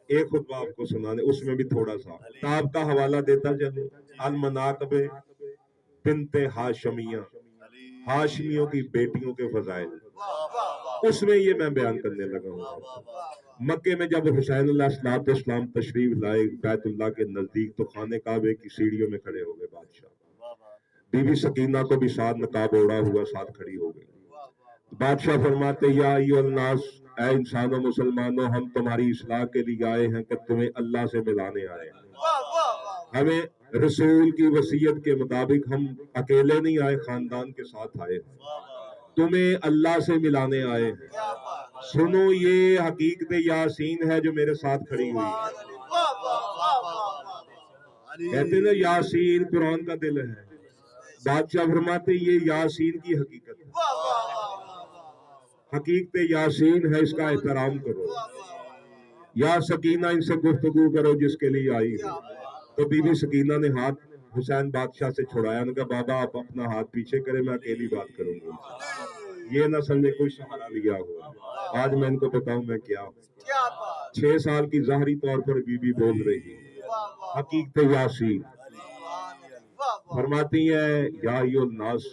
ایک خطبہ آپ کو سنانے، اس میں بھی تھوڑا سا کتاب کا حوالہ دیتا چلوں، المناقب بنت ہاشمیہ، ہاشمیوں کی بیٹیوں کے فضائل، اس میں یہ میں بیان کرنے لگا ہوں۔ مکے میں جب حسین علیہ السلام تشریف لائے بیت اللہ کے نزدیک، تو خانے کعبے کی سیڑھیوں میں کھڑے ہو گئے بادشاہ، بی بی سکینہ کو بھی ساتھ نقاب اوڑا ہوا ساتھ کھڑی ہو گئی۔ بادشاہ فرماتے یا ایھا الناس، اے انسانوں مسلمانوں، ہم تمہاری اصلاح کے لیے آئے ہیں کہ تمہیں اللہ سے ملانے آئے ہیں۔ ہمیں رسول کی وصیت کے مطابق ہم اکیلے نہیں آئے، خاندان کے ساتھ آئے ہیں، تمہیں اللہ سے ملانے آئے ہیں۔ سنو یہ حقیقت یاسین ہے جو میرے ساتھ کھڑی ہوئی ہے۔ کہتے نا یاسین قرآن کا دل ہے، بادشاہ فرماتے یہ یاسین کی حقیقت ہے، حقیقت یاسین ہے، اس کا احترام کرو۔ یا سکینہ ان سے گفتگو کرو جس کے لیے آئی ہو۔ تو بی بی سکینہ نے ہاتھ حسین بادشاہ سے چھڑایا، انہوں نے کہا بابا آپ اپنا ہاتھ پیچھے کریں، میں اکیلی بات کروں گا، یہ نہ سمجھے کوئی سہارا لیا ہوا۔ آج میں ان کو بتاؤں میں کیا ہوں۔ 6 سال کی ظاہری طور پر بی بی بول رہی ہے، حقیقت یاسین فرماتی ہے یا ایھا الناس،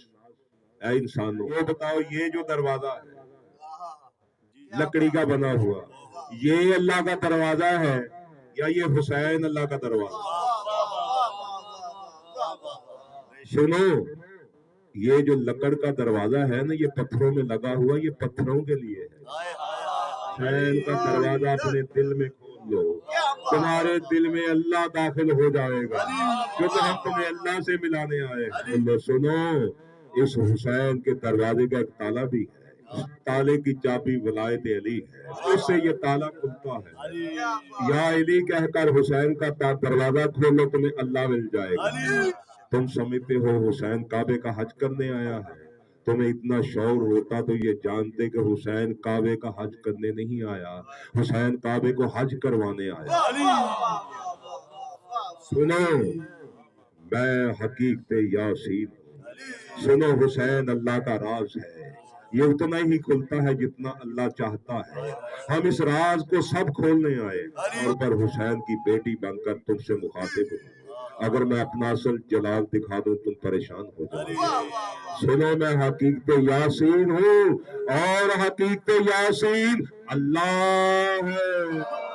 اے انسانوں، یہ بتاؤ یہ جو دروازہ ہے لکڑی کا بنا ہوا، یہ اللہ کا دروازہ ہے یا یہ حسین اللہ کا دروازہ؟ سنو، یہ جو لکڑ کا دروازہ ہے نا، یہ پتھروں میں لگا ہوا، یہ پتھروں کے لیے ہے۔ حسین کا دروازہ اپنے دل میں کھول لو، تمہارے دل میں اللہ داخل ہو جائے گا، کیونکہ ہم تمہیں اللہ سے ملانے آئے ہیں۔ سنو، اس حسین کے دروازے کا ایک تالا بھی ہے، اس تالے کی چابی ولایت علی ہے، اس سے یہ تالا کھلتا ہے۔ یا علی کہہ کر حسین کا دروازہ کھولو، تمہیں اللہ مل جائے گا۔ تم سمجھتے ہو حسین کعبے کا حج کرنے آیا ہے؟ تمہیں اتنا شعور ہوتا تو یہ جانتے کہ حسین کعبے کا حج کرنے نہیں آیا، حسین کعبے کو حج کروانے آیا۔ سنو، میں حقیقت یاسین ہوں، سنو حسین اللہ کا راز ہے، یہ اتنا ہی کھلتا ہے جتنا اللہ چاہتا ہے۔ ہم اس راز کو سب کھولنے آئے اور پر حسین کی بیٹی بن کر تم سے مخاطب ہوں۔ اگر میں اپنا اصل جلال دکھا دوں تم پریشان ہو جاؤ۔ سنو، میں حقیقت یاسین ہوں اور حقیقت یاسین اللہ ہے۔